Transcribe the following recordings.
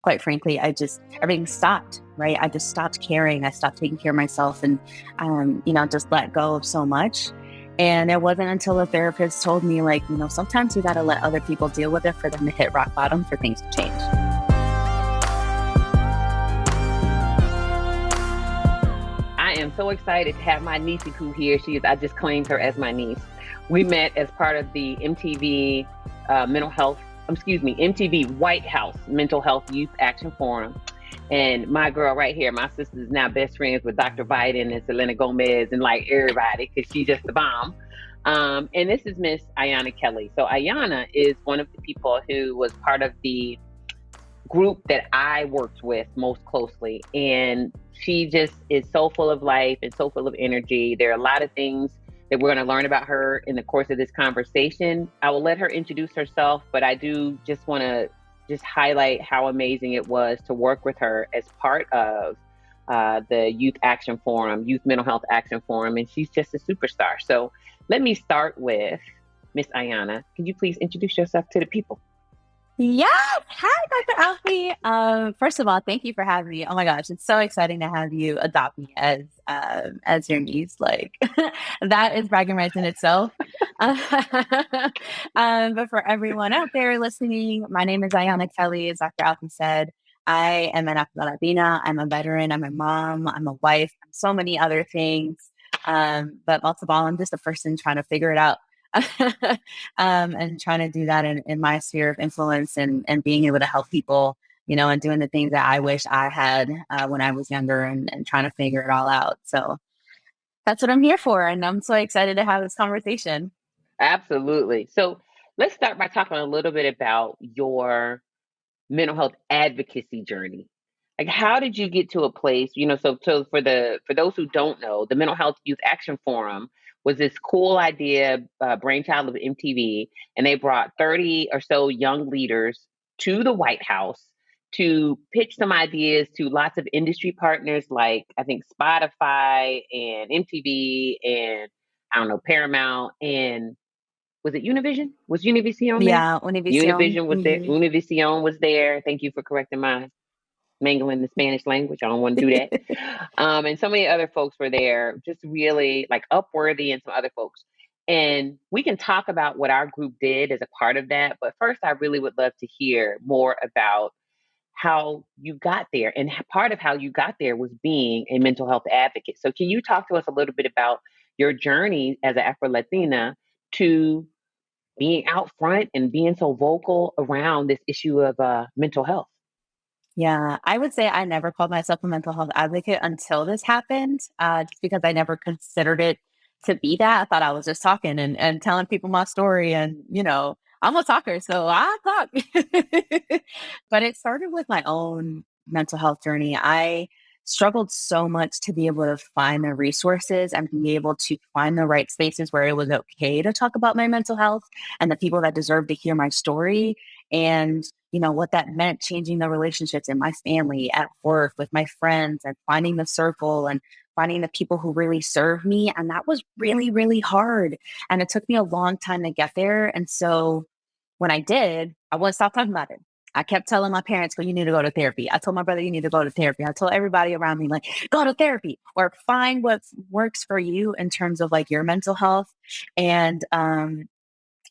quite frankly, everything stopped, right? I just stopped caring. I stopped taking care of myself and, just let go of so much. And it wasn't until a therapist told me, like, sometimes you got to let other people deal with it for them to hit rock bottom for things to change. I am so excited to have my niece here. I just claimed her as my niece. We met as part of the MTV MTV White House Mental Health Youth Action Forum. And my girl right here, my sister, is now best friends with Dr. Biden and Selena Gomez and like everybody, because she's just the bomb. And this is Miss Ayanna Kelly. So Ayanna is one of the people who was part of the group that I worked with most closely. And she just is so full of life and so full of energy. There are a lot of things that we're going to learn about her in the course of this conversation. I will let her introduce herself, but I do just want to highlight how amazing it was to work with her as part of the Youth Action Forum, Youth Mental Health Action Forum, and she's just a superstar. So let me start with Miss Ayanna. Can you please introduce yourself to the people? Yeah. Hi, Dr. Alfiee. First of all, thank you for having me. Oh my gosh, it's so exciting to have you adopt me as your niece. Like that is bragging rights in itself. But for everyone out there listening, my name is Ayanna Kelly. As Dr. Alfiee said, I am an Afro-Latina. I'm a veteran. I'm a mom. I'm a wife. I'm so many other things. But most of all, I'm just a person trying to figure it out. And trying to do that in my sphere of influence and being able to help people, and doing the things that I wish I had when I was younger and trying to figure it all out. So that's what I'm here for. And I'm so excited to have this conversation. Absolutely. So let's start by talking a little bit about your mental health advocacy journey. Like, how did you get to a place, so for those who don't know, the Mental Health Youth Action Forum was this cool idea, brainchild of MTV, and they brought 30 or so young leaders to the White House to pitch some ideas to lots of industry partners, like I think Spotify and MTV and I don't know, Paramount, and was it Univision? Was Univision there? Yeah, Univision. Univision was there. Univision was there. Thank you for correcting my mangling the Spanish language. I don't want to do that. And so many other folks were there, just really like Upworthy and some other folks. And we can talk about what our group did as a part of that. But first, I really would love to hear more about how you got there. And part of how you got there was being a mental health advocate. So can you talk to us a little bit about your journey as an Afro-Latina to being out front and being so vocal around this issue of mental health? Yeah, I would say I never called myself a mental health advocate until this happened, just because I never considered it to be that. I thought I was just talking and telling people my story. And, I'm a talker, so I talk. But it started with my own mental health journey. I struggled so much to be able to find the resources and be able to find the right spaces where it was okay to talk about my mental health and the people that deserve to hear my story. And what that meant, changing the relationships in my family, at work, with my friends, and finding the circle and finding the people who really serve me. And that was really, really hard. And it took me a long time to get there. And so when I did, I wouldn't stop talking about it. I kept telling my parents, well, you need to go to therapy. I told my brother, you need to go to therapy. I told everybody around me, like, go to therapy or find what works for you in terms of like your mental health. And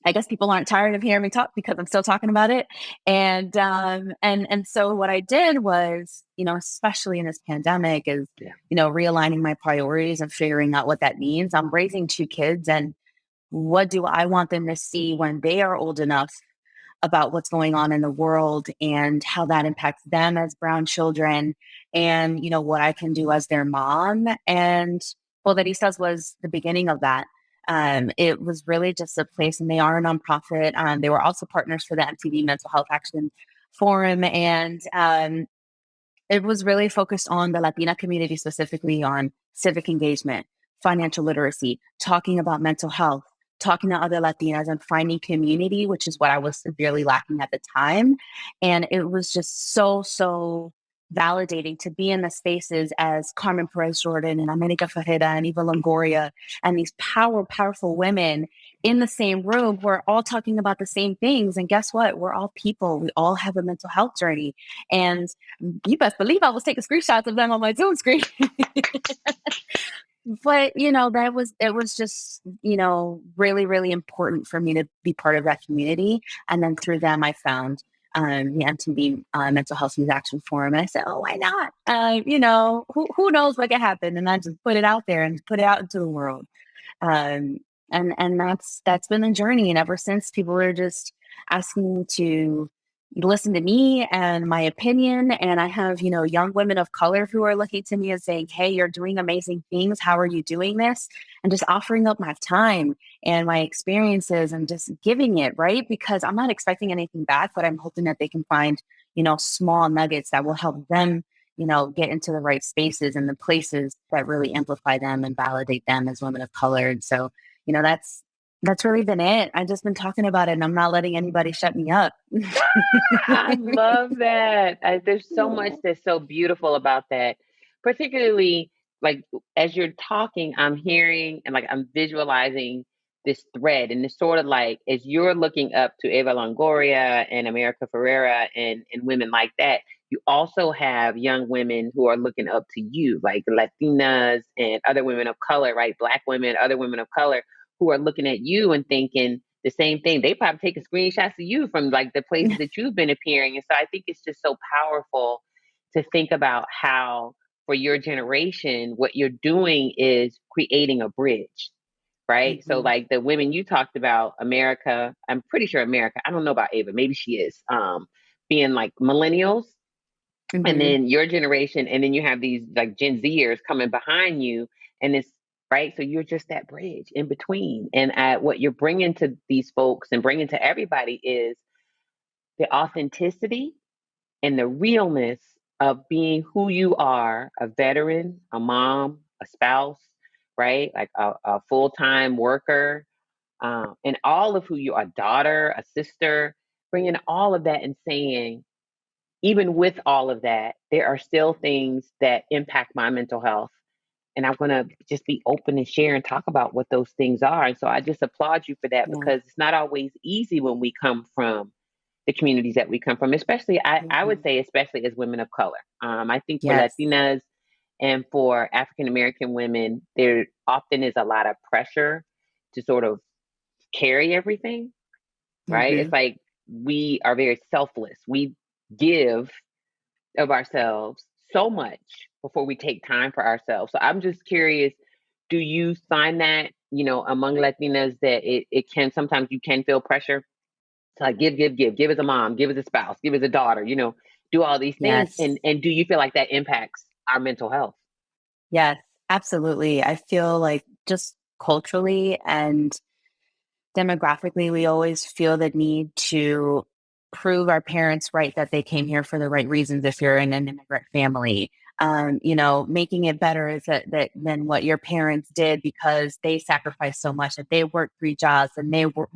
I guess people aren't tired of hearing me talk because I'm still talking about it. And so what I did was, especially in this pandemic, is realigning my priorities and figuring out what that means. I'm raising 2 kids, and what do I want them to see when they are old enough about what's going on in the world and how that impacts them as brown children, and what I can do as their mom. And well, that he says was the beginning of that. It was really just a place, and they are a nonprofit. They were also partners for the MTV Mental Health Action Forum, and it was really focused on the Latina community, specifically on civic engagement, financial literacy, talking about mental health, talking to other Latinas, and finding community, which is what I was severely lacking at the time. And it was just so validating to be in the spaces as Carmen Perez Jordan and America Ferreira and Eva Longoria and these powerful women in the same room who are all talking about the same things. And guess what? We're all people. We all have a mental health journey. And you best believe I was taking screenshots of them on my Zoom screen. But it was just really important for me to be part of that community. And then through them I found the MTV Mental Health Youth Action Forum, and I said, oh, why not? Who knows what could happen, and I just put it out there and put it out into the world. um, and that's been the journey. And ever since, people were just asking to listen to me and my opinion. And I have, young women of color who are looking to me and saying, hey, you're doing amazing things. How are you doing this? And just offering up my time and my experiences and just giving it, right? Because I'm not expecting anything back, but I'm hoping that they can find, small nuggets that will help them, get into the right spaces and the places that really amplify them and validate them as women of color. And so, that's really been it. I've just been talking about it, and I'm not letting anybody shut me up. I love that. There's so much that's so beautiful about that. Particularly, like as you're talking, I'm hearing and like I'm visualizing this thread, and it's sort of like as you're looking up to Eva Longoria and America Ferrera and women like that, you also have young women who are looking up to you, like Latinas and other women of color, right? Black women, other women of color who are looking at you and thinking the same thing. They probably taking screenshots of you from like the places that you've been appearing. And so I think it's just so powerful to think about how for your generation, what you're doing is creating a bridge, right? So Mhm. like the women you talked about, America, I'm pretty sure America, I don't know about Ava, maybe she is, being like millennials, and Mhm. then your generation, and then you have these like Gen Zers coming behind you, and it's right. So you're just that bridge in between, and what you're bringing to these folks and bringing to everybody is the authenticity and the realness of being who you are: a veteran, a mom, a spouse, right? Like a full time worker, and all of who you are, a daughter, a sister, bringing all of that and saying, even with all of that, there are still things that impact my mental health. And I'm going to just be open and share and talk about what those things are. And so I just applaud you for that, Yeah. because it's not always easy when we come from the communities that we come from, especially, I would Mhm. say, especially as women of color. I think for Yes. Latinas and for African American women, there often is a lot of pressure to sort of carry everything, right? It's Mhm. like we are very selfless. We give of ourselves so much before we take time for ourselves. So I'm just curious, do you find that, among Latinas that it can sometimes you can feel pressure to like give as a mom, give as a spouse, give as a daughter, do all these things. Yes. And do you feel like that impacts our mental health? Yes. Absolutely. I feel like just culturally and demographically, we always feel the need to prove our parents right that they came here for the right reasons if you're in an immigrant family. Making it better is that than what your parents did because they sacrificed so much, that they worked three jobs and they were,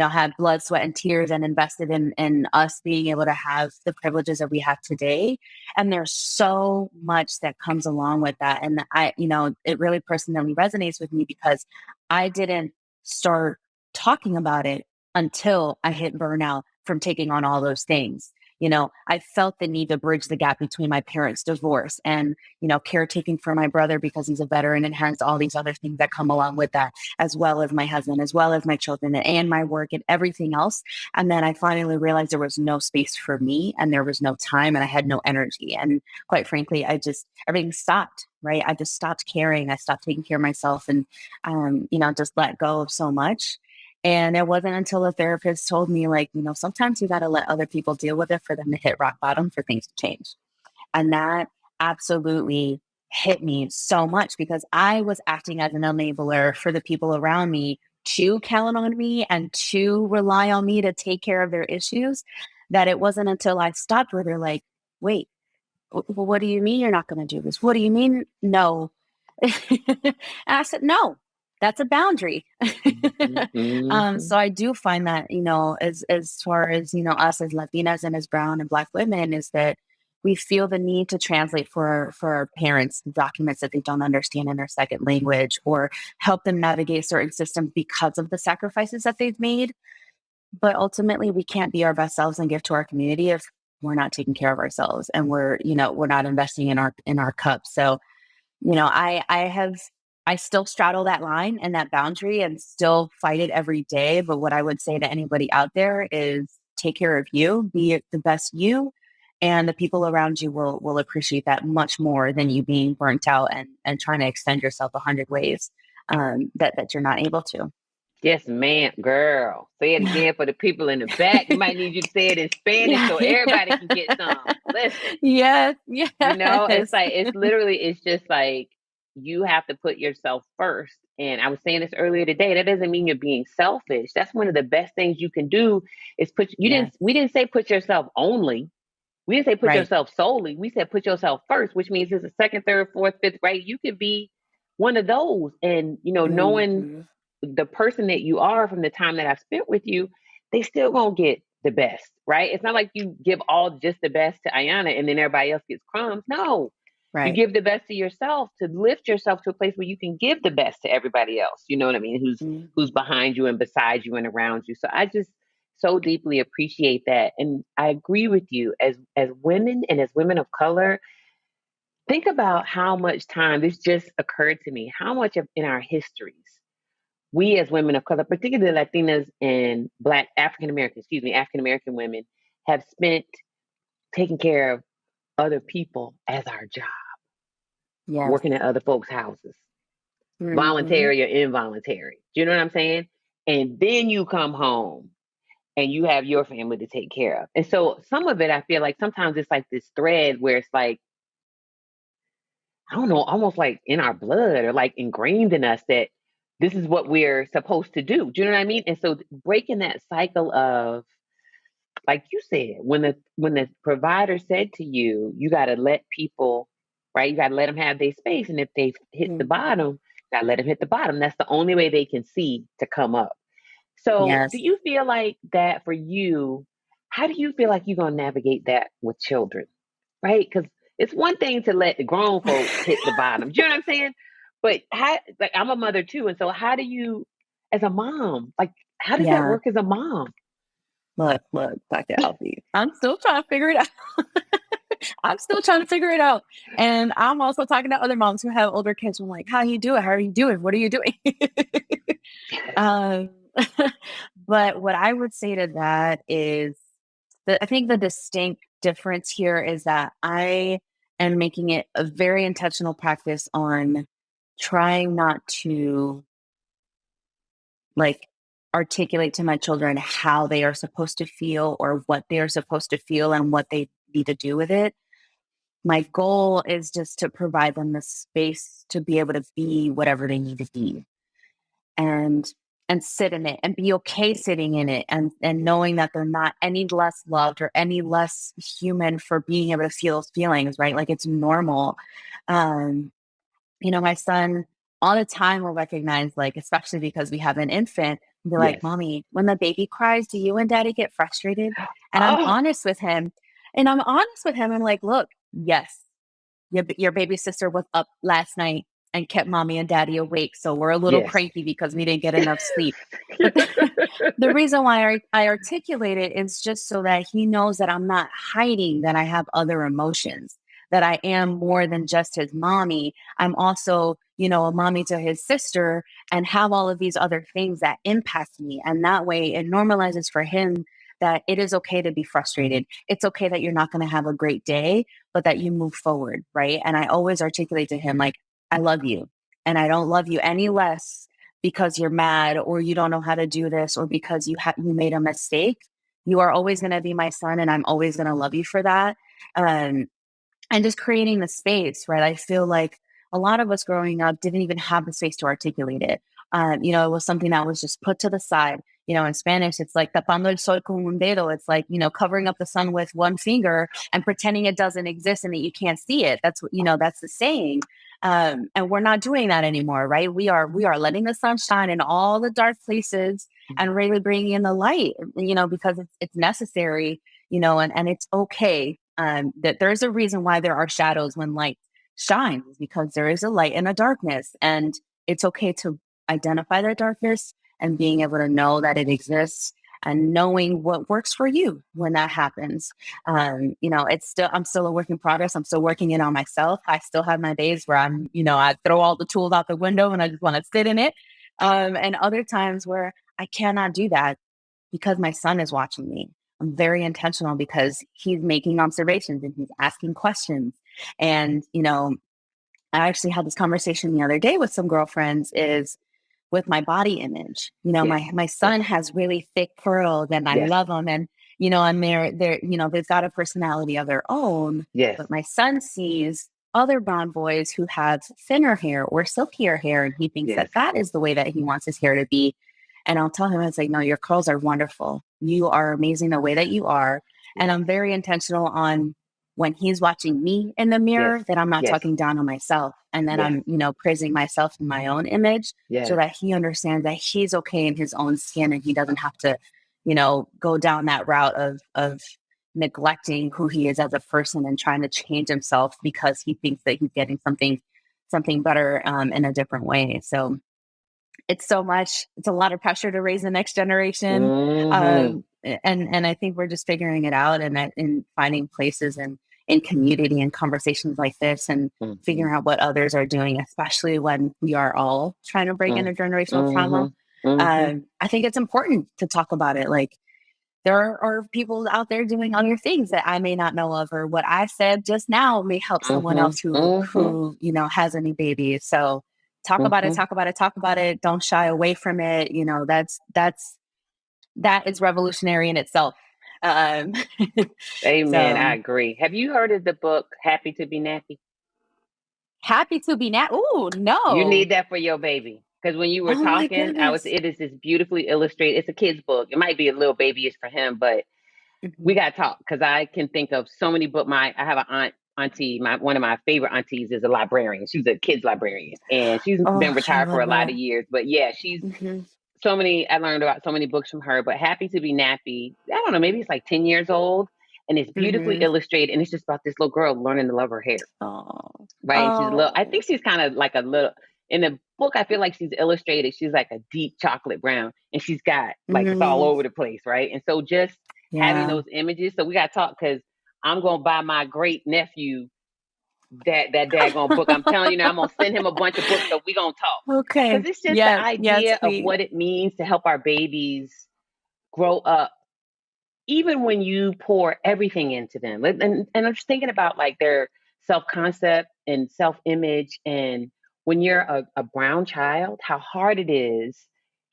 had blood, sweat, and tears and invested in us being able to have the privileges that we have today. And there's so much that comes along with that. And it really personally resonates with me because I didn't start talking about it until I hit burnout from taking on all those things. I felt the need to bridge the gap between my parents' divorce and, caretaking for my brother because he's a veteran and has all these other things that come along with that, as well as my husband, as well as my children and my work and everything else. And then I finally realized there was no space for me and there was no time and I had no energy. And quite frankly, everything stopped, right? I just stopped caring. I stopped taking care of myself and, just let go of so much. And it wasn't until a therapist told me, like, sometimes you got to let other people deal with it for them to hit rock bottom for things to change. And that absolutely hit me so much because I was acting as an enabler for the people around me to count on me and to rely on me to take care of their issues, that it wasn't until I stopped where they're like, wait, well, what do you mean you're not going to do this? What do you mean? No. And I said, no, that's a boundary. Hmm. Hmm. So I do find that, as far as, us as Latinas and as brown and black women is that we feel the need to translate for our parents documents that they don't understand in their second language, or help them navigate certain systems because of the sacrifices that they've made. But ultimately, we can't be our best selves and give to our community if we're not taking care of ourselves, and we're not investing in our cup. So, I still straddle that line and that boundary and still fight it every day. But what I would say to anybody out there is take care of you, be the best you, and the people around you will appreciate that much more than you being burnt out and trying to extend yourself 100 ways that you're not able to. Yes, ma'am, girl. Say it again for the people in the back. We might need you to say it in Spanish Yeah. so everybody can get some. Listen, Yes. it's Yes. like, it's literally, it's just like you have to put yourself first. And I was saying this earlier today. That doesn't mean you're being selfish. That's one of the best things you can do is Yes. we didn't say put yourself only. We didn't say put Right. yourself solely. We said put yourself first, which means it's a second, third, fourth, fifth, right? You could be one of those. And, knowing Mhm. the person that you are from the time that I've spent with you, they still gonna get the best, right? It's not like you give all just the best to Ayanna and then everybody else gets crumbs. No, you Right. give the best to yourself to lift yourself to a place where you can give the best to everybody else. You know what I mean? Mhm. Who's behind you and beside you and around you. So I just so deeply appreciate that. And I agree with you as women and as women of color, think about how much time this just occurred to me, how much of in our histories we as women of color, particularly Latinas and Black African American, excuse me, African American women, have spent taking care of other people as our job, Yes. working at other folks' houses, Mhm. voluntary or involuntary. Do you know what I'm saying? And then you come home and you have your family to take care of. And so some of it, I feel like sometimes it's like this thread where it's like, I don't know, almost like in our blood or like ingrained in us that this is what we're supposed to do. Do you know what I mean? And so breaking that cycle of, like you said, when the provider said to you, you got to let people, right? You got to let them have their space, and if they hit the Mhm. bottom, you got to let them hit the bottom. That's the only way they can see to come up. So, do Yes. you feel like that for you? How do you feel like you're gonna navigate that with children, right? Because it's one thing to let the grown folks hit the bottom. Do you know what I'm saying? But like I'm a mother too, and so how do you, as a mom, like how does that Yeah. work as a mom? Look, Dr. Alfiee. I'm still trying to figure it out. I'm still trying to figure it out. And I'm also talking to other moms who have older kids. I'm like, how do you do it? How are you doing? What are you doing? um, but what I would say to that is that I think the distinct difference here is that I am making it a very intentional practice on trying not to like articulate to my children how they are supposed to feel or what they are supposed to feel and what they need to do with it. My goal is just to provide them the space to be able to be whatever they need to be, and sit in it and be okay sitting in it, and knowing that they're not any less loved or any less human for being able to feel those feelings, right? Like it's normal. Um, my son all the time will recognize, like, especially because we have an infant, be like, Yes. Mommy, when the baby cries, do you and daddy get frustrated? And I'm Oh, honest with him. I'm like, look, yes, your baby sister was up last night and kept mommy and daddy awake. So we're a little yes. cranky because we didn't get enough sleep. But the reason why I articulate it is just so that he knows that I'm not hiding that I have other emotions, that I am more than just his mommy. I'm also, a mommy to his sister, and have all of these other things that impact me. And that way it normalizes for him that it is okay to be frustrated. It's okay that you're not going to have a great day, but that you move forward. Right. And I always articulate to him, like, I love you, and I don't love you any less because you're mad or you don't know how to do this or because you made a mistake. You are always going to be my son, and I'm always going to love you for that. Um, and just creating the space, right? I feel like a lot of us growing up didn't even have the space to articulate it. It was something that was just put to the side. In Spanish, it's like tapando el sol con un dedo. It's like, covering up the sun with one finger and pretending it doesn't exist and that you can't see it. That's what, that's the saying. And we're not doing that anymore, right? We are letting the sun shine in all the dark places and really bringing in the light, because it's necessary, and it's okay. that there's a reason why there are shadows when light shines, because there is a light and a darkness. And it's okay to identify that darkness and being able to know that it exists and knowing what works for you when that happens. I'm still a work in progress. I'm still working it on myself. I still have my days where I throw all the tools out the window and I just want to sit in it. And other times where I cannot do that because my son is watching me. I'm very intentional because he's making observations and he's asking questions. And, I actually had this conversation the other day with some girlfriends is with my body image. Yes. My Yes. son has really thick curls and I Yes. love them. And they've got a personality of their own. Yes. But my son sees other blonde boys who have thinner hair or silkier hair, and he thinks Yes. that that is the way that he wants his hair to be. And I'll tell him, I say, no, your curls are wonderful. You are amazing the way that you are. And Yes. I'm very intentional on when he's watching me in the Yes. mirror, that I'm not Yes. talking down on myself. And then Yes. I'm, praising myself in my own image so Yes. that he understands that he's okay in his own skin and he doesn't have to, go down that route of neglecting who he is as a person and trying to change himself because he thinks that he's getting something better in a different way. So it's a lot of pressure to raise the next generation. Mm-hmm. And I think we're just figuring it out and finding places and in community and conversations like this and Mm-hmm. figuring out what others are doing, especially when we are all trying to break intergenerational Mm-hmm. trauma. Mm-hmm. I think it's important to talk about it. Like there are people out there doing other things that I may not know of, or what I said just now may help someone Mm-hmm. else who Mm-hmm. has any babies. So talk about it, Mm-hmm. talk about it, talk about it. Don't shy away from it. That is revolutionary in itself. Um, Amen. I so agree. Have you heard of the book Happy to Be Nappy? happy to be now. Ooh, You need no. that for your baby. Because when you were Oh my talking, goodness. it is this beautifully illustrated. It's a kid's book. It might be a little babyish for him, but we Mhm. got to talk because I can think of so many books. I have an auntie, one of my favorite aunties is a librarian. She's a kids librarian and she's been Oh, I retired for love a lot of that. years. But yeah, she's Hmm. I learned about so many books from her, but Happy to Be Nappy, I don't know, maybe it's like 10 years old and it's beautifully Hmm. illustrated. And it's just about this little girl learning to love her hair, Oh, right? And she's a little, I oh. think she's kind of like a little, in the book, I feel like she's illustrated. She's like a deep chocolate brown and she's got like, it's all Hmm. over the place, right? And so just having Yeah. those images. So we got to talk because I'm going to buy my great nephew that daggone book. I'm telling you now, I'm going to send him a bunch of books. So we going to talk Okay. because it's just the Yeah. Yes, idea of please. what it means to help our babies grow up even when you pour everything into them. And I'm just thinking about like their self concept and self image. And when you're a brown child, how hard it is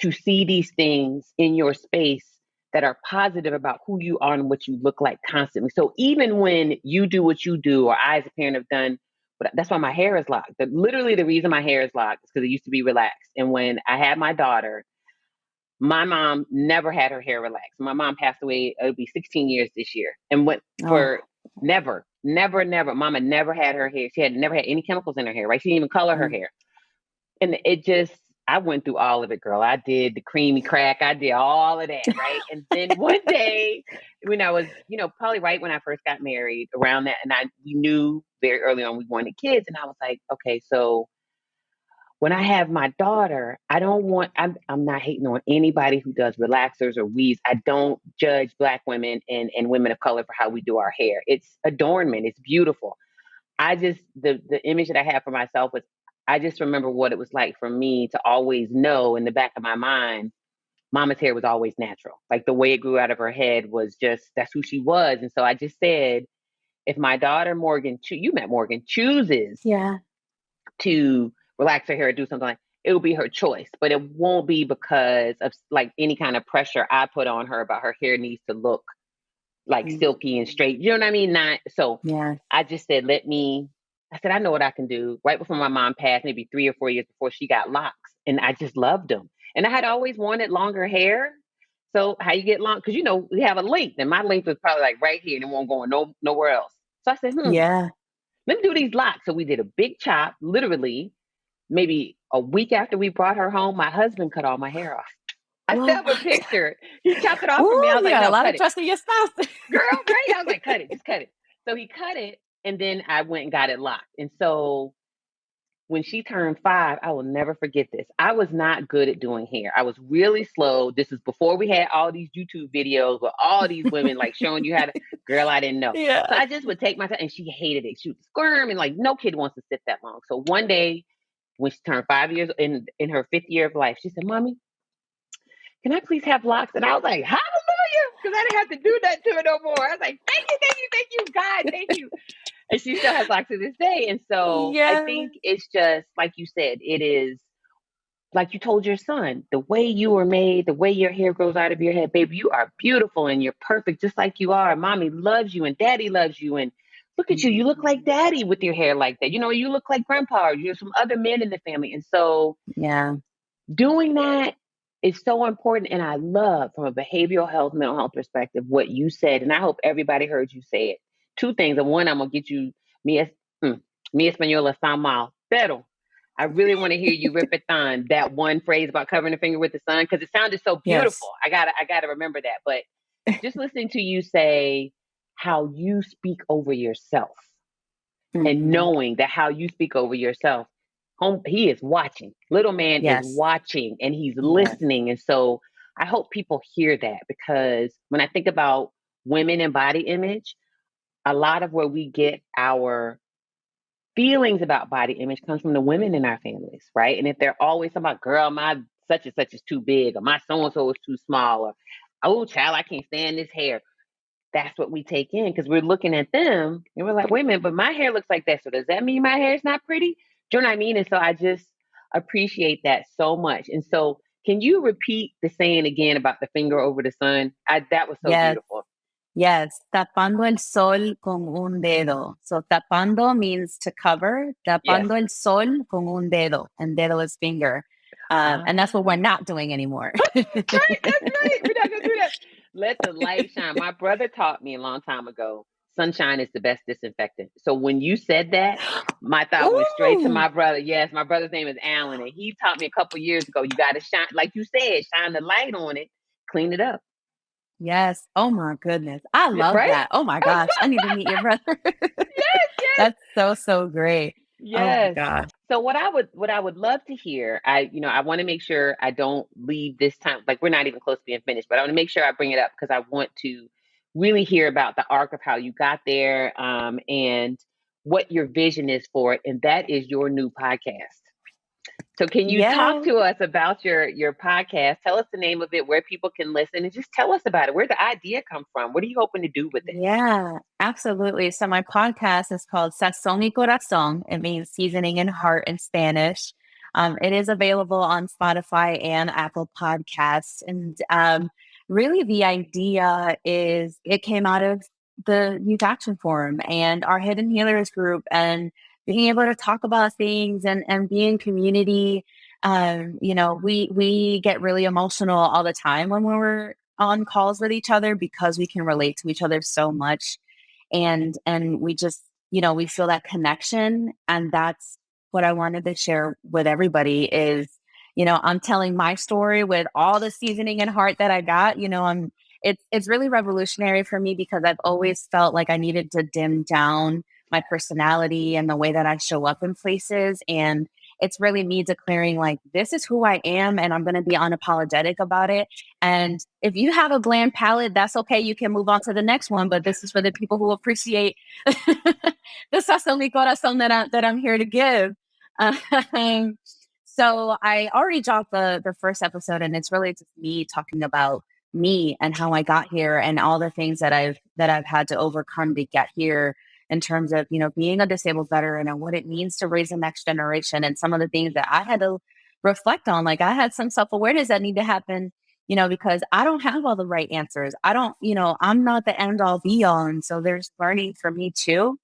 to see these things in your space that are positive about who you are and what you look like constantly. So even when you do what you do, or I as a parent have done, but that's why my hair is locked. Literally, the reason my hair is locked is because it used to be relaxed. And when I had my daughter, my mom never had her hair relaxed. My mom passed away, it'll be 16 years this year. And went Oh. for never. Mama never had her hair. She had never had any chemicals in her hair, right? She didn't even color her Mm. hair. And it just, I went through all of it, girl. I did the creamy crack. I did all of that, right? And then one day, when I was, probably right when I first got married, around that, and we knew very early on we wanted kids. And I was like, okay, so when I have my daughter, I'm not hating on anybody who does relaxers or weaves. I don't judge Black women and women of color for how we do our hair. It's adornment, it's beautiful. The image that I have for myself was, I just remember what it was like for me to always know in the back of my mind, mama's hair was always natural. Like the way it grew out of her head was just, that's who she was. And so I just said, if my daughter Morgan, you met Morgan, chooses Yeah. to relax her hair or do something like, it will be her choice, but it won't be because of like any kind of pressure I put on her about her hair needs to look like Mm. silky and straight. You know what I mean? Not so. Yeah. I just said, I said, I know what I can do. Right before my mom passed, maybe 3 or 4 years before, she got locks, and I just loved them. And I had always wanted longer hair. So how you get long? Because we have a length, and my length was probably like right here, and it won't go nowhere else. So I said, Yeah. let me do these locks. So we did a big chop, literally. Maybe a week after we brought her home, my husband cut all my hair off. I still Well, have a picture. He chopped it off for me. I ooh, was you like, got a no, lot cut of it. trust in your spouse. Girl, right? I was like, cut it. Just cut it. So he cut it, and then I went and got it locked. And so when she turned 5, I will never forget this. I was not good at doing hair. I was really slow. This is before we had all these YouTube videos with all these women like showing you how to, girl, I didn't know. Yeah. So I just would take my time, and she hated it. She would squirm, and like no kid wants to sit that long. So one day when she turned 5 years in her 5th year of life, she said, Mommy, can I please have locks? And I was like, hallelujah, because I didn't have to do that to her no more. I was like, thank you, God, thank you. And she still has locks to this day. And so I Yeah. think it's just like you said, it is like you told your son, the way you were made, the way your hair grows out of your head, baby, you are beautiful and you're perfect just like you are. Mommy loves you and daddy loves you. And look at you, you look like daddy with your hair like that. You know, you look like grandpa, or you're some other men in the family. And so Yeah. doing that is so important. And I love from a behavioral health, mental health perspective, what you said. And I hope everybody heard you say it. Two things. And one, I'm going to get you, mi español está mal, pero I really want to hear you rip it on that one phrase about covering the finger with the sun, because it sounded so beautiful. Yes. I gotta remember that. But just listening to you say how you speak over yourself, and Mhm. knowing that how you speak over yourself, he is watching. Little man is Yes. watching and he's Yes. listening. And so I hope people hear that, because when I think about women and body image, a lot of where we get our feelings about body image comes from the women in our families, right? And if they're always talking about, girl, my such and such is too big, or my so and so is too small, or oh, child, I can't stand this hair. That's what we take in, because we're looking at them and we're like, wait a minute, but my hair looks like that. So does that mean my hair is not pretty? Do you know what I mean? And so I just appreciate that so much. And so can you repeat the saying again about the finger over the sun? That was so Yes. beautiful. Yes, tapando el sol con un dedo. So tapando means to cover, Yes. tapando el sol con un dedo, and dedo is finger. And that's what we're Ah, not doing anymore. right. That's right. We're not gonna do that. Let the light shine. My brother taught me a long time ago. Sunshine is the best disinfectant. So when you said that, my thought went straight to Ooh, my brother. Yes, my brother's name is Alan, and he taught me a couple years ago. You got to shine, like you said, shine the light on it, clean it up. yes. Oh my goodness. I love Right? that. Oh my gosh. I need to meet your brother. Yes, yes. That's so, so great. Oh my Yes. gosh. So what I would love to hear, I want to make sure I don't leave this time, like we're not even close to being finished, but I want to make sure I bring it up because I want to really hear about the arc of how you got there, and what your vision is for it, and that is your new podcast. So can you talk Yeah. to us about your podcast? Tell us the name of it, where people can listen, and just tell us about it. Where the idea come from? What are you hoping to do with it? Yeah, absolutely. So my podcast is called Sazón y Corazón. It means seasoning and heart in Spanish. It is available on Spotify and Apple Podcasts. And really, the idea is it came out of the Youth Action Forum and our Hidden Healers group, and being able to talk about things and be in community. We get really emotional all the time when we're on calls with each other because we can relate to each other so much, and we just, we feel that connection, and that's what I wanted to share with everybody is, I'm telling my story with all the seasoning and heart that I got. It's really revolutionary for me because I've always felt like I needed to dim down my personality and the way that I show up in places, and it's really me declaring like this is who I am and I'm going to be unapologetic about it. And if you have a bland palate, that's okay. You can move on to the next one. But this is for the people who appreciate the sazón y corazón that I'm here to give. Um, so I already dropped the first episode, and it's really just me talking about me and how I got here and all the things that I've had to overcome to get here in terms of, being a disabled veteran and what it means to raise the next generation, and some of the things that I had to reflect on. Like I had some self-awareness that need to happen, because I don't have all the right answers. I don't, I'm not the end all be all. And so there's learning for me too.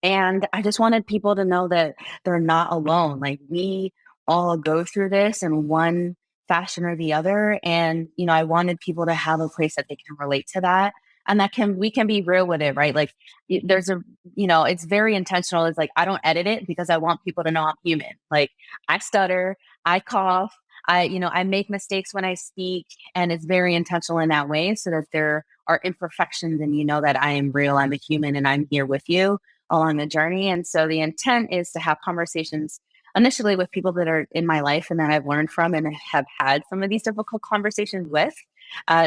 And I just wanted people to know that they're not alone. Like we all go through this in one fashion or the other. And, I wanted people to have a place that they can relate to that. And we can be real with it, right? Like there's it's very intentional. It's like, I don't edit it because I want people to know I'm human. Like I stutter, I cough, I make mistakes when I speak, and it's very intentional in that way so that there are imperfections and you know that I am real, I'm a human, and I'm here with you along the journey. And so the intent is to have conversations initially with people that are in my life and that I've learned from and have had some of these difficult conversations with.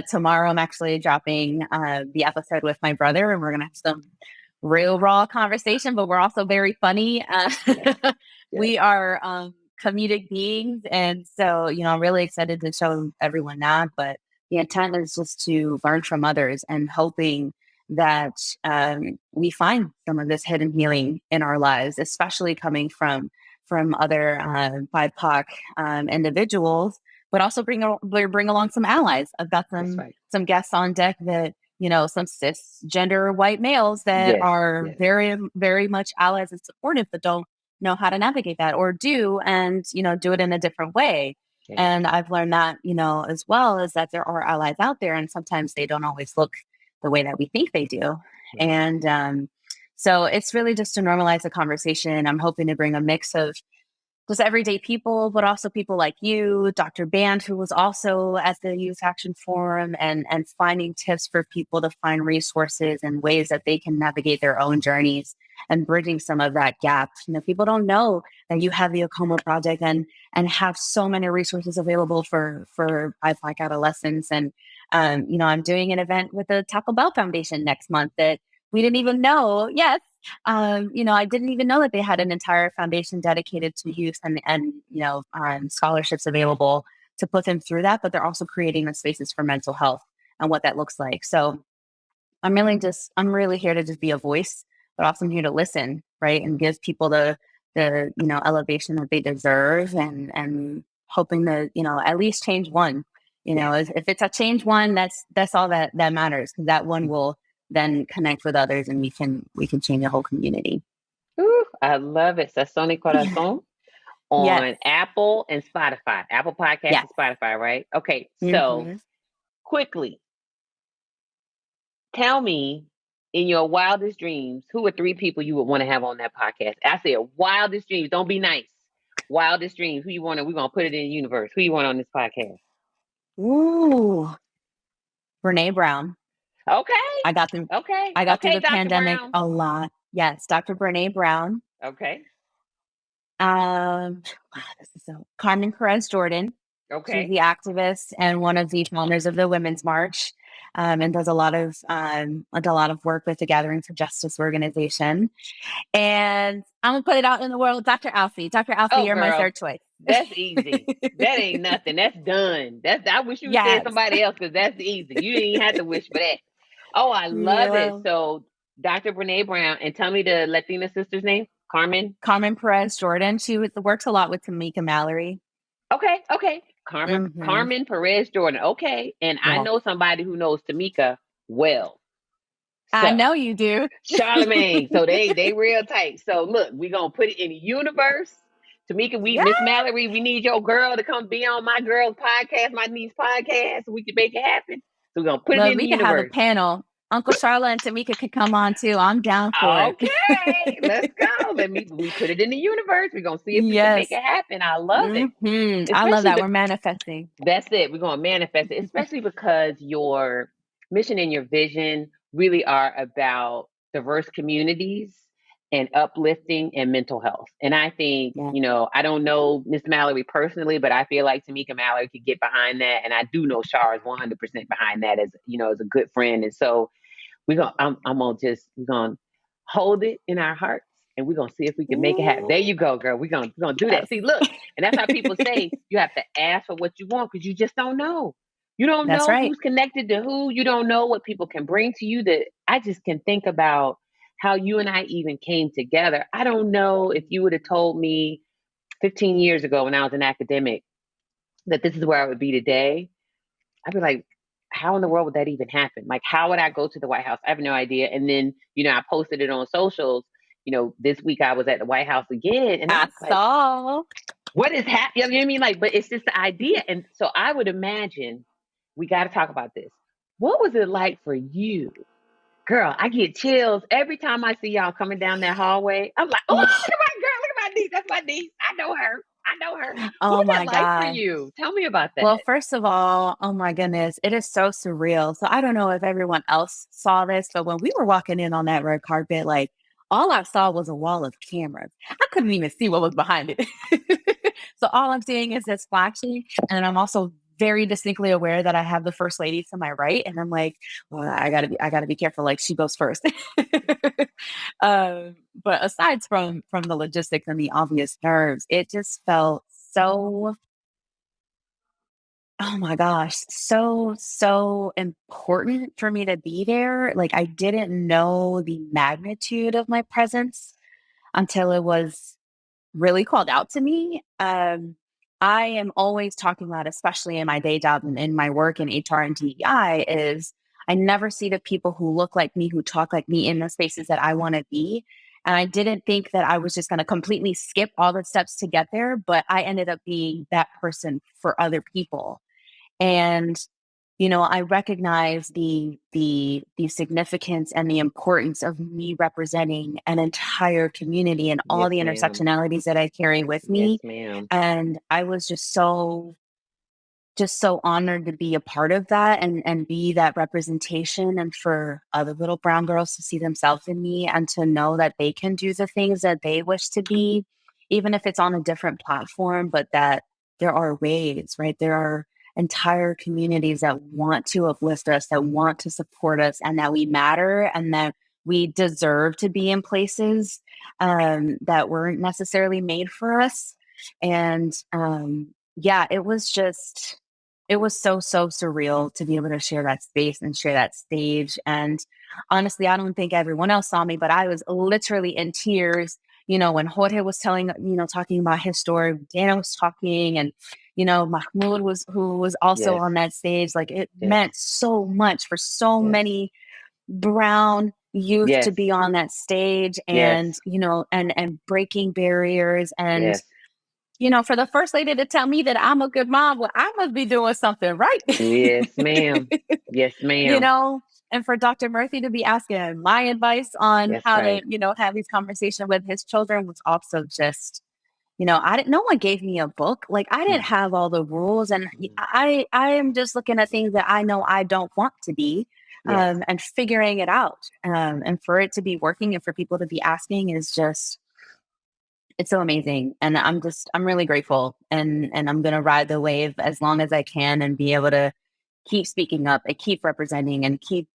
Tomorrow, I'm actually dropping the episode with my brother, and we're going to have some real raw conversation, but we're also very funny. Yeah. Yeah. We are comedic beings. And so, I'm really excited to show everyone that. But the intent is just to learn from others and hoping that we find some of this hidden healing in our lives, especially coming from other BIPOC individuals, but also bring along some allies. I've got That's some right. some guests on deck that some cisgender white males that Yes. are Yes. very, very much allies and supportive, but don't know how to navigate that or do, and, do it in a different way. Yeah. And I've learned that, as well, is that there are allies out there and sometimes they don't always look the way that we think they do. Right. And so it's really just to normalize the conversation. I'm hoping to bring a mix of just everyday people, but also people like you, Dr. Band, who was also at the Youth Action Forum, and finding tips for people to find resources and ways that they can navigate their own journeys and bridging some of that gap. People don't know that you have the Acoma Project and have so many resources available for BIPOC adolescents. And I'm doing an event with the Taco Bell Foundation next month that we didn't even know. Yes, I didn't even know that they had an entire foundation dedicated to youth and scholarships available to put them through that. But they're also creating the spaces for mental health and what that looks like. So I'm really here to just be a voice, but also I'm here to listen, right, and give people the elevation that they deserve, and hoping to at least change one. Yes. If it's a change one, that's all that matters, because that one will then connect with others, and we can change the whole community. Ooh, I love it. Sazón y Corazón Yes. on Apple and Spotify. Apple Podcasts Yes. and Spotify, right? Okay. So Hmm. quickly, tell me in your wildest dreams, who are three people you would want to have on that podcast? I said wildest dreams. Don't be nice. Wildest dreams. Who you want to, we're gonna put it in the universe. Who you want on this podcast? Ooh, Brene Brown. Okay. I got them. Okay. I got through Okay, the Dr. pandemic Brown. a lot. Yes, Dr. Brene Brown. Okay. Um, wow, this is so Carmen Perez Jordan. She's Okay. the activist and one of the founders of the Women's March, and does a lot of work with the Gathering for Justice organization. And I'm gonna put it out in the world, Dr. Alfiee. Dr. Alfiee, Oh, you're my girl. third choice. That's easy. That ain't nothing. That's done. That's I wish you said Yes. somebody else because that's easy. You didn't even have to wish for that. Oh, I love it. Yeah. So Dr. Brene Brown, and tell me the Latina sister's name. Carmen. Carmen Perez Jordan. She works a lot with Tamika Mallory. Okay, okay. Carmen Hmm. Carmen Perez Jordan. Okay. And I Yeah. know somebody who knows Tamika well. I So know you do. Charlemagne. So they real tight. So look, we're gonna put it in the universe. Tamika, Yeah. Miss Mallory, we need your girl to come be on my girl's podcast, my niece podcast, so we can make it happen. So we're gonna put it Look, in the we could have a universe. panel. Uncle Charlotte and Tamika could come on too. I'm down for it. Okay, let's go. We put it in the universe. We're gonna see if we can make Yes. it happen. I love it. I love Especially that. because We're manifesting. that's it. We're going to manifest it, especially because your mission and your vision really are about diverse communities and uplifting and mental health. And I think, Yeah. I don't know Miss Mallory personally, but I feel like Tamika Mallory could get behind that. And I do know Shar is 100% behind that as a good friend. And so I'm going to we're going to hold it in our hearts and we're going to see if we can make it happen. There Ooh, you go, girl. We're going to do that. yes. See, look, and that's how people say you have to ask for what you want because you just don't know. You don't That's know right. who's connected to who. You don't know what people can bring to you. That I just can think about how you and I even came together. I don't know if you would have told me 15 years ago when I was an academic that this is where I would be today. I'd be like, how in the world would that even happen? Like, how would I go to the White House? I have no idea. And then, I posted it on socials. This week I was at the White House again, and I I was like, saw. what is happening? You know what I mean? Like, but it's just the idea. And so I would imagine we got to talk about this. What was it like for you? Girl, I get chills every time I see y'all coming down that hallway. I'm like, oh, look at my girl, look at my niece. That's my niece. I know her. I know her. What Oh was that my like for God. you? Tell me about Well, that. first of all, oh my goodness, it is so surreal. So I don't know if everyone else saw this, but when we were walking in on that red carpet, like all I saw was a wall of cameras. I couldn't even see what was behind it. So all I'm seeing is this flashing. And I'm also very distinctly aware that I have the first lady to my right. And I'm like, well, I gotta be careful. Like she goes first. But aside from the logistics and the obvious nerves, it just felt so, oh my gosh, so important for me to be there. Like I didn't know the magnitude of my presence until it was really called out to me. I am always talking about, especially in my day job and in my work in HR and DEI, is I never see the people who look like me, who talk like me in the spaces that I want to be. And I didn't think that I was just going to completely skip all the steps to get there, but I ended up being that person for other people. And I recognize the significance and the importance of me representing an entire community and all Yes, the ma'am. intersectionalities that I carry with Yes, me. ma'am. And I was just so honored to be a part of that and be that representation, and for other little brown girls to see themselves in me and to know that they can do the things that they wish to be, even if it's on a different platform, but that there are ways, right? There are entire communities that want to uplift us, that want to support us, and that we matter, and that we deserve to be in places that weren't necessarily made for us. And yeah, it was so surreal to be able to share that space and share that stage. And honestly, I don't think everyone else saw me, but I was literally in tears, when Jorge was talking about his story, Dana was talking, and, Mahmoud who was also Yes. on that stage. Like it Yes. meant so much for so Yes. many brown youth to Yes. be on that stage, Yes. and, and breaking barriers. And Yes. for the first lady to tell me that I'm a good mom, well, I must be doing something right. Yes, ma'am. Yes, you ma'am. know, and for Dr. Murthy to be asking my advice on That's how to, right. have these conversations with his children was also just, I didn't, no one gave me a book. Like I didn't Mm, have all the rules, and mm. I am just looking at things that I know I don't want to be, Yes. and figuring it out. And for it to be working and for people to be asking is just, it's so amazing. And I'm really grateful, and I'm going to ride the wave as long as I can and be able to keep speaking up and keep representing and keep,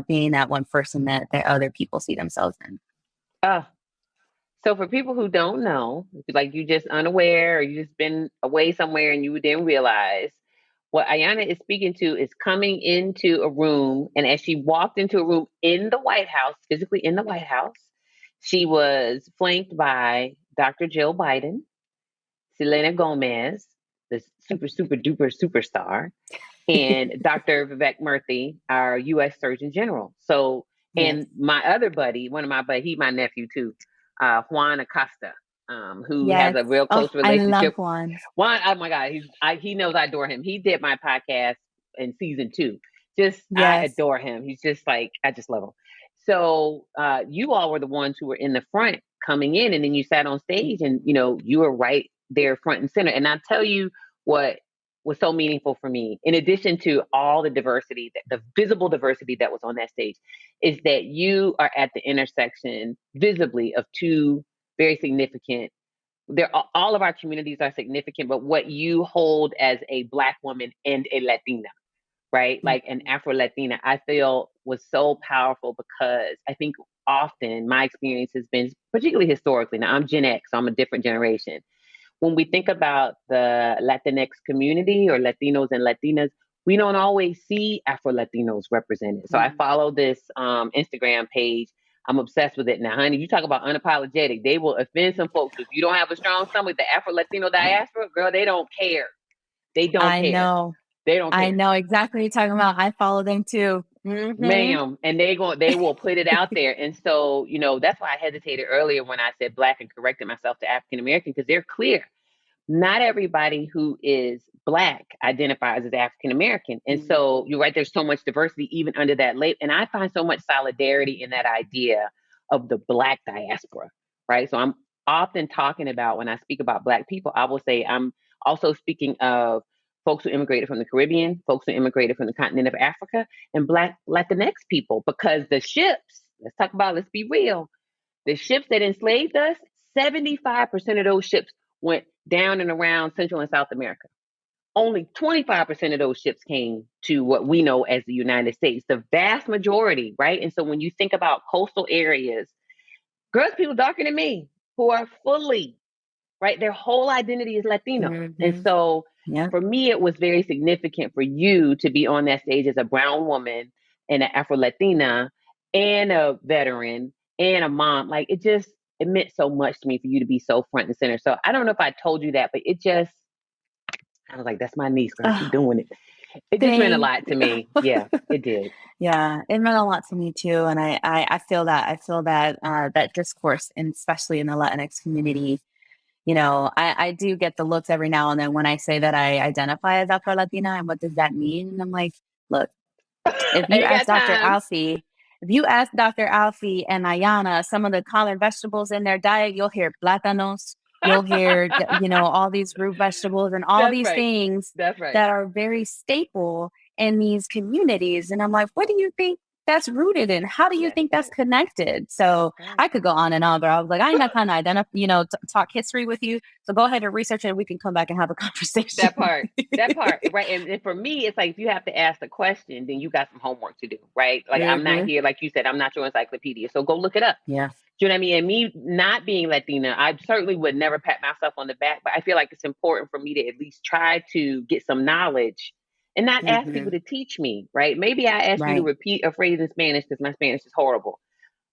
being that one person that other people see themselves in. Uh, so for people who don't know, like you just unaware or you just been away somewhere and you didn't realize, what Ayanna is speaking to is coming into a room, and as she walked into a room in the White House, physically in the White House, she was flanked by Dr. Jill Biden, Selena Gomez, the super duper superstar, and Dr. Vivek Murthy, our U.S. Surgeon General. So, Yes. and my other buddy, one of my buddies, he's my nephew too, Juan Acosta, who has Yes. a real Oh, close I love relationship. Juan. Juan, oh my God, he knows I adore him. He did my podcast in season 2. Just I Yes. adore him. He's just like I just love him. So you all were the ones who were in the front coming in, and then you sat on stage, and you were right there front and center. And I tell you what was so meaningful for me, in addition to all the diversity, the visible diversity that was on that stage, is that you are at the intersection visibly of two very significant. All of our communities are significant, but what you hold as a Black woman and a Latina, right? Like an Mhm. Afro-Latina, I feel was so powerful because I think often my experience has been, particularly historically, now I'm Gen X, so I'm a different generation. When we think about the Latinx community or Latinos and Latinas, we don't always see Afro Latinos represented. So I Mhm. follow this Instagram page. I'm obsessed with it now, honey. You talk about unapologetic. They will offend some folks if you don't have a strong stomach. The Afro Latino diaspora, girl, they don't care. They don't I care. know. They don't I care, know exactly what you're talking about. I follow them too. Hmm. ma'am. And they will put it out there. And so that's why I hesitated earlier when I said Black and corrected myself to African American, because they're clear. Not everybody who is Black identifies as African American. And so Mhm. you're right, there's so much diversity even under that label. And I find so much solidarity in that idea of the Black diaspora, right? So often talking about, when I speak about Black people, I will say I'm also speaking of folks who immigrated from the Caribbean, folks who immigrated from the continent of Africa, and Black Latinx people, because the ships, let's be real, the ships that enslaved us, 75% of those ships went down and around Central and South America. Only 25% of those ships came to what we know as the United States, the vast majority, right? And so when you think about coastal areas, girls, people darker than me who are fully, right, their whole identity is Latino. And Mm-hmm. so Yeah. for me, it was very significant for you to be on that stage as a brown woman and an Afro-Latina and a veteran and a mom. Like it meant so much to me for you to be so front and center. So I don't know if I told you that, but I was like, that's my niece, girl. She Oh, doing it. It just meant a thank lot to you. me. Yeah, it did. Yeah, it meant a lot to me too, and I feel that that discourse, and especially in the Latinx community. I do get the looks every now and then when I say that I identify as Afro Latina, and what does that mean? And I'm like, look, if I you ain't ask got Dr. time. Alfie, if you ask Dr. Alfie and Ayanna some of the common vegetables in their diet, you'll hear plátanos, you'll hear, all these root vegetables and all That's these right. things That's right. that are very staple in these communities. And I'm like, what do you think that's rooted in? How do you That's think that's right. connected? So That's right. I could go on and on, but I was like, I ain't got time to identify, talk history with you. So go ahead and research it. We can come back and have a conversation. That part. That part. Right. And for me, it's like if you have to ask the question, then you got some homework to do. Right. Like I'm not Hmm. here, like you said, I'm not your encyclopedia. So go look it up. Yeah. Do you know what I mean? And me not being Latina, I certainly would never pat myself on the back, but I feel like it's important for me to at least try to get some knowledge and not ask people Hmm. to teach me, right? Maybe I ask you to Right. repeat a phrase in Spanish because my Spanish is horrible.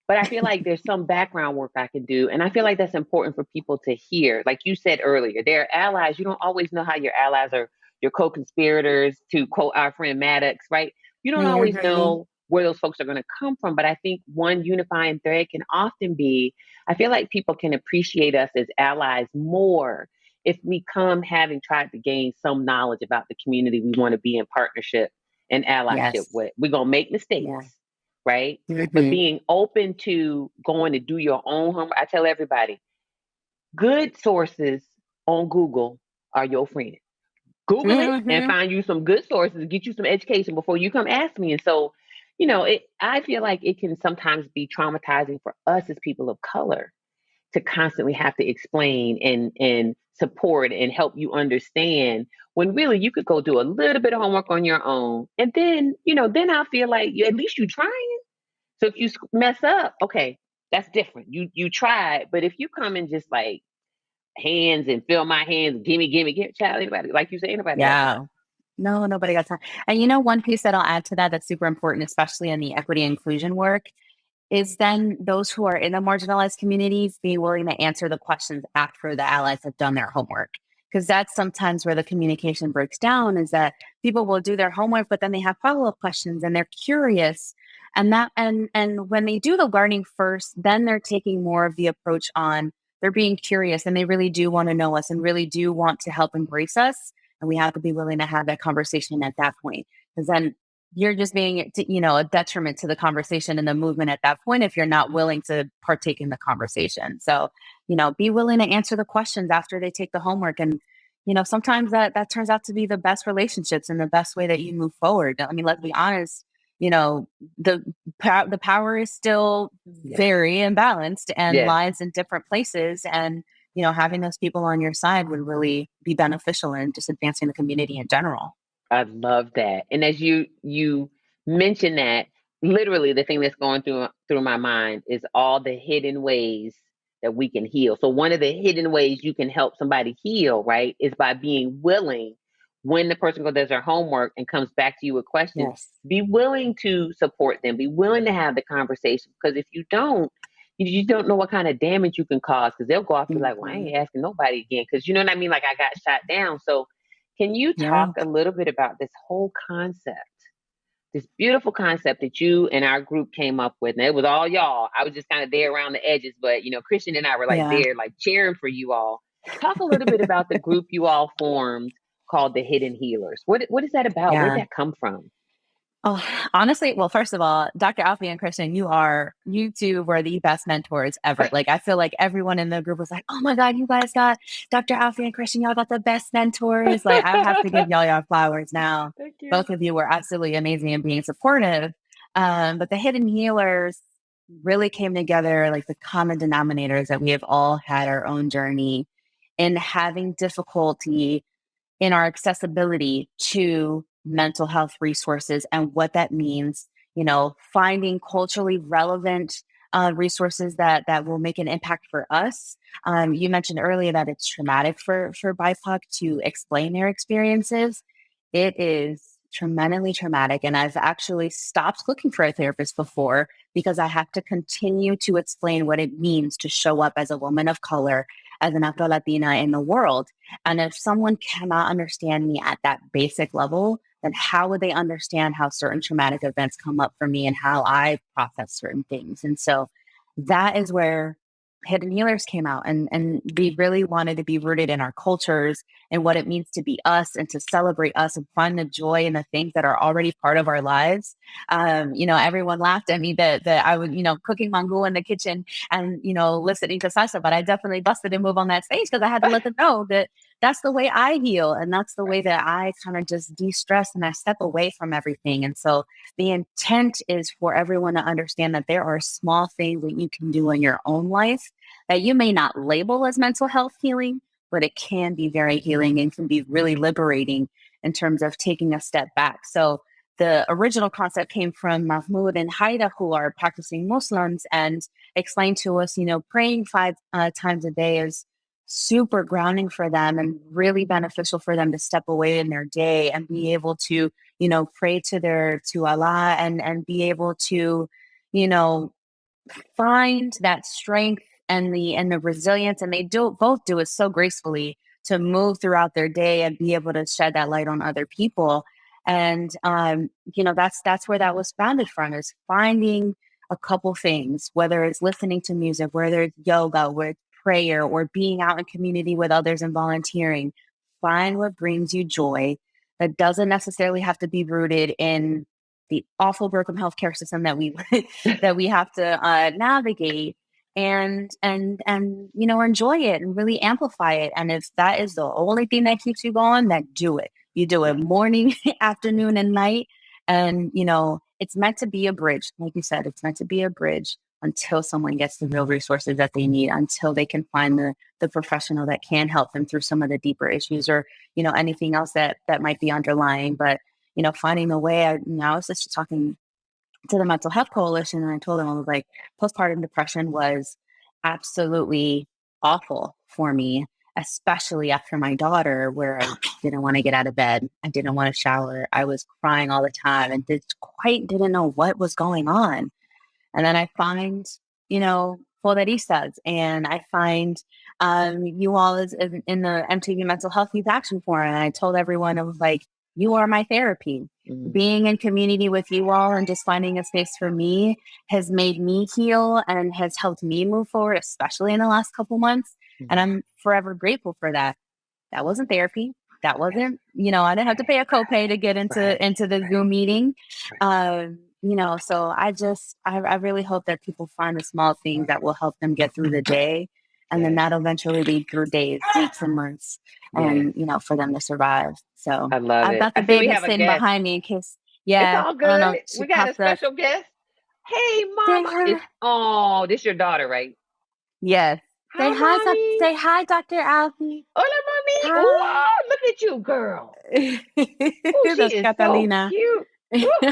But I feel like there's some background work I can do. And I feel like that's important for people to hear. Like you said earlier, they're allies. You don't always know how your allies are your co-conspirators, to quote our friend Maddox, right? You don't always Hmm. know where those folks are going to come from. But I think one unifying thread can often be, I feel like people can appreciate us as allies more if we come having tried to gain some knowledge about the community we want to be in partnership and allyship Yes. with. We're going to make Yeah. mistakes, right? But Hmm. being open to going to do your own homework. I tell everybody, good sources on Google are your friend. Google it and Hmm. find you some good sources, get you some education before you come ask me. And so, I feel like it can sometimes be traumatizing for us as people of color to constantly have to explain and support and help you understand when really you could go do a little bit of homework on your own. And then I feel like at least you trying. So if you mess up, okay, that's different. You tried, but if you come and just like hands and fill my hands, gimme, child, anybody, like you say, anybody got time. Yeah. No, nobody got time. And one piece that I'll add to that that's super important, especially in the equity inclusion work, is then those who are in the marginalized communities being willing to answer the questions after the allies have done their homework. Because that's sometimes where the communication breaks down, is that people will do their homework, but then they have follow-up questions and they're curious. And when they do the learning first, then they're taking more of the approach on they're being curious and they really do want to know us and really do want to help embrace us. And we have to be willing to have that conversation at that point. Because then you're just being, a detriment to the conversation and the movement at that point if you're not willing to partake in the conversation. So, be willing to answer the questions after they take the homework. And, sometimes that turns out to be the best relationships and the best way that you move forward. I mean, let's be honest, the the power is still Yeah. very imbalanced and Yes. lies in different places. And, having those people on your side would really be beneficial in just advancing the community in general. I love that. And as you mention that, literally the thing that's going through my mind is all the hidden ways that we can heal. So one of the hidden ways you can help somebody heal, right, is by being willing when the person goes does their homework and comes back to you with questions, Yes. be willing to support them, be willing to have the conversation. Because if you don't, you don't know what kind of damage you can cause because they'll go off and be like, well, I Mhm. ain't asking nobody again. Because you know what I mean? Like I got shot down. So can you talk Yeah. a little bit about this whole concept, this beautiful concept that you and our group came up with? And it was all y'all. I was just kind of there around the edges, but Christian and I were like Yeah. there, like cheering for you all. Talk a little bit about the group you all formed called the Hidden Healers. What is that about? Where'd Yeah. that come from? Oh, honestly, well, first of all, Dr. Alfie and Christian, you two were the best mentors ever. Like, I feel like everyone in the group was like, oh my God, you guys got Dr. Alfie and Christian, y'all got the best mentors. Like, I have to give y'all your flowers now. Thank you. Both of you were absolutely amazing and being supportive. But the hidden healers really came together, like the common denominators that we have all had our own journey in having difficulty in our accessibility to mental health resources and what that means, finding culturally relevant resources that will make an impact for us. You mentioned earlier that it's traumatic for BIPOC to explain their experiences. It is tremendously traumatic, and I've actually stopped looking for a therapist before because I have to continue to explain what it means to show up as a woman of color, as an Afro-Latina in the world. And if someone cannot understand me at that basic level, then how would they understand how certain traumatic events come up for me and how I process certain things? And so that is where Hidden Healers came out. And we really wanted to be rooted in our cultures and what it means to be us and to celebrate us and find the joy in the things that are already part of our lives. Everyone laughed at me that I was, cooking mango in the kitchen and, listening to salsa, but I definitely busted a move on that stage because I had to let them know that that's the way I heal. And that's the way that I kind of just de-stress and I step away from everything. And so the intent is for everyone to understand that there are small things that you can do in your own life that you may not label as mental health healing, but it can be very healing and can be really liberating in terms of taking a step back. So the original concept came from Mahmoud and Haida, who are practicing Muslims, and explained to us, praying 5 times a day is super grounding for them and really beneficial for them to step away in their day and be able to, pray to Allah and be able to, you know, find that strength and the resilience, and they do it so gracefully to move throughout their day and be able to shed that light on other people. And that's where that was founded from, is finding a couple things, whether it's listening to music, whether it's yoga, whether it's prayer, or being out in community with others and volunteering. Find what brings you joy. That doesn't necessarily have to be rooted in the awful broken healthcare system that we that we have to navigate, and enjoy it and really amplify it. And if that is the only thing that keeps you going, then do it. You do it morning, afternoon, and night. And it's meant to be a bridge. Like you said, it's meant to be a bridge until someone gets the real resources that they need, until they can find the professional that can help them through some of the deeper issues, or anything else that might be underlying. But finding a way. I was just talking to the Mental Health Coalition, and I told them, I was like, postpartum depression was absolutely awful for me, especially after my daughter, where I didn't want to get out of bed. I didn't want to shower. I was crying all the time and quite didn't know what was going on. And then I find, Floristas, and I find you all as in the MTV Mental Health Youth Action Forum. And I told everyone, I was like, you are my therapy. Mm-hmm. Being in community with you all and just finding a space for me has made me heal and has helped me move forward, especially in the last couple months. Mm-hmm. And I'm forever grateful for that. That wasn't therapy. That wasn't, I didn't have to pay a copay to get into the Zoom meeting. So I really hope that people find the small things that will help them get through the day. And then that'll eventually lead through days, weeks, and months, and, for them to survive. So I love I've it. got the I see we baby have a sitting guest. behind me in case, It's yeah, all I don't know, good. she We got a pops up. special guest. Hey, Say mama. hi. This your daughter, right? Yes. Hi, mommy. Say hi, Dr. Alfie. Hola, mommy. Hi. Whoa, look at you, girl. Oh, she That's is so Catalina. cute. Woo.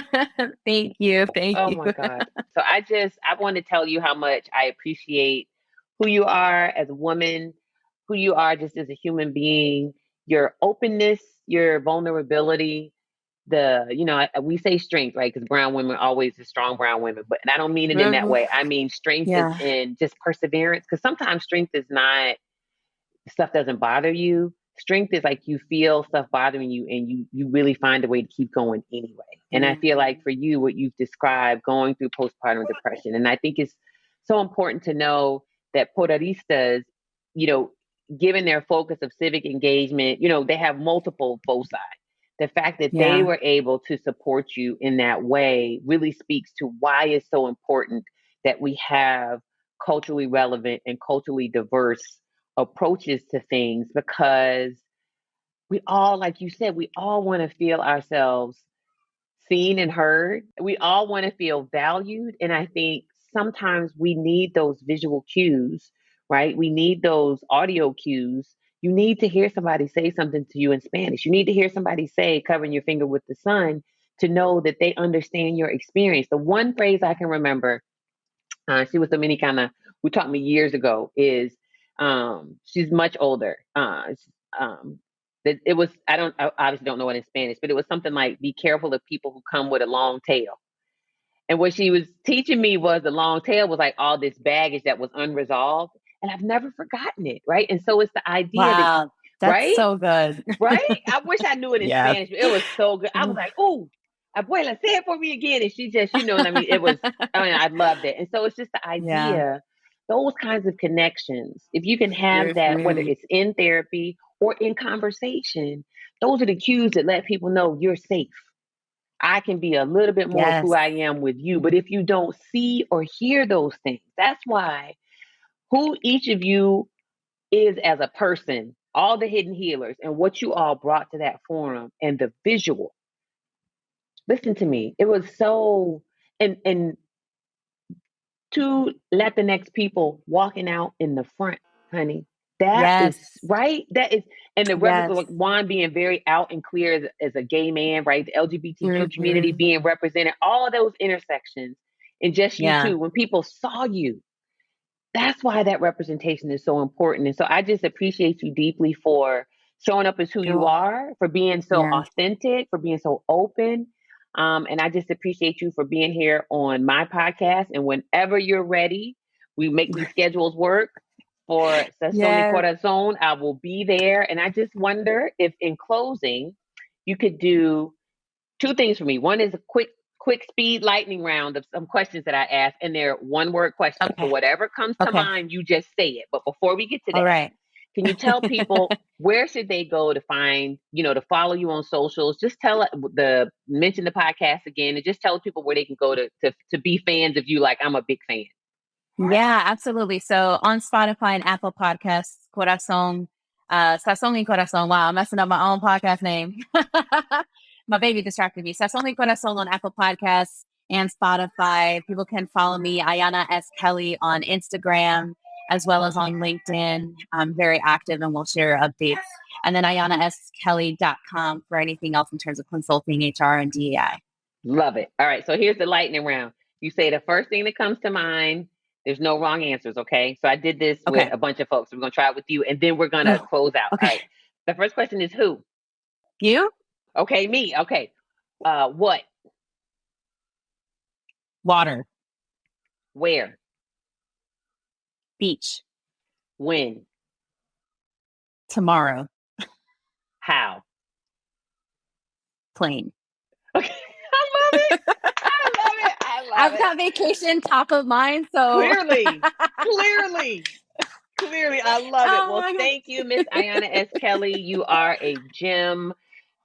Thank you. Thank Oh you. my God. So I want to tell you how much I appreciate who you are as a woman, who you are just as a human being, your openness, your vulnerability, we say strength, right? Because brown women are always the strong brown women, but and I don't mean it in that Mhm. way. I mean strength is Yeah. in just perseverance. Because sometimes strength is not stuff doesn't bother you. Strength is like you feel stuff bothering you and you really find a way to keep going anyway. And I feel like Mhm. for you, what you've described going through postpartum depression, and I think it's so important to know that Portaristas, you know, given their focus of civic engagement, they have multiple foci. The fact that they Yeah. were able to support you in that way really speaks to why it's so important that we have culturally relevant and culturally diverse approaches to things, because we all, like you said, we all want to feel ourselves seen and heard. We all want to feel valued. And I think sometimes we need those visual cues, right? We need those audio cues. You need to hear somebody say something to you in Spanish. You need to hear somebody say, covering your finger with the sun, to know that they understand your experience. The one phrase I can remember, she was Dominicana, who taught me years ago, is she's much older. Um, it was, I obviously don't know it in Spanish, but it was something like, be careful of people who come with a long tail. And what she was teaching me was the long tail was like all this baggage that was unresolved. And I've never forgotten it. Right. And so it's the idea that, Wow. That's right? so good. Right? I wish I knew it in Yeah. Spanish, but it was so good. I was like, "Ooh, abuela, say it for me again." And she just, what I mean, it was, I mean, I loved it. And so it's just the Yeah. idea, those kinds of connections. If you can have that, whether Mhm. it's in therapy or in conversation, those are the cues that let people know you're safe. I can be a little bit more of who Yes. I am with you. But if you don't see or hear those things, that's why who each of you is as a person, all the hidden healers, and what you all brought to that forum, and the visual. Listen to me. It was so, and two Latinx people walking out in the front, honey. That is Yes. right. That is, and the Yes. like Juan being very out and clear as a gay man, right? The LGBTQ community Mhm. being represented, all those intersections, and just you Yeah. two. When people saw you, that's why that representation is so important. And so I just appreciate you deeply for showing up as who you Oh, are, for being so yeah. authentic, for being so open. And I just appreciate you for being here on my podcast. And whenever you're ready, we make these schedules work for Sazón y Yes. Corazón. I will be there. And I just wonder if, in closing, you could do two things for me. One is a quick speed lightning round of some questions that I ask, and they're one word questions. So Okay. whatever comes to Okay. mind, you just say it. But before we get to All that, right. can you tell people where should they go to find, to follow you on socials? Just mention the podcast again, and just tell people where they can go to be fans of you. Like, I'm a big fan. Yeah, absolutely. So on Spotify and Apple Podcasts, Corazon, Sazón y Corazón. Wow, I'm messing up my own podcast name. My baby distracted me. Sazón y Corazón on Apple Podcasts and Spotify. People can follow me, Ayanna S. Kelly, on Instagram as well as on LinkedIn. I'm very active and will share updates. And then AyannaSKelly.com for anything else in terms of consulting, HR, and DEI. Love it. All right. So here's the lightning round. You say the first thing that comes to mind. There's no wrong answers. Okay. So I did this with Okay. a bunch of folks. We're going to try it with you, and then we're going to Oh, close out. All okay. right. The first question is who? You? Okay. Me. Okay. What? Water, Where? beach, When? tomorrow, How? plane. Okay. I love it. I love it. I love I've it. got vacation top of mind, so Clearly. Clearly. Clearly, I love it. oh Well, my thank you, Miss god. Ayanna S. Kelly. You are a gem.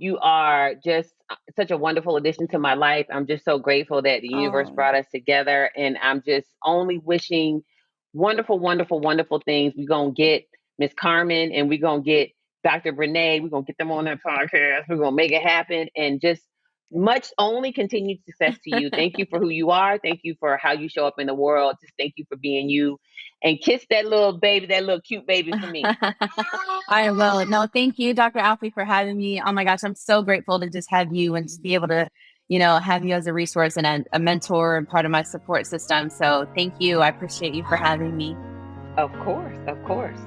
You are just such a wonderful addition to my life. I'm just so grateful that the universe Oh, brought us together. And I'm just only wishing wonderful, wonderful, wonderful things. We're going to get Miss Carmen, and we're going to get Dr. Brene. We're going to get them on that podcast. We're going to make it happen. And just much only continued success to you. Thank you for who you are. Thank you for how you show up in the world. Just thank you for being you, and kiss that little baby, that little cute baby for me. I will. No, thank you, Dr. Alfiee, for having me. Oh my gosh, I'm so grateful to just have you and just be able to, have you as a resource and a mentor and part of my support system. So thank you. I appreciate you for having me. Of course, of course.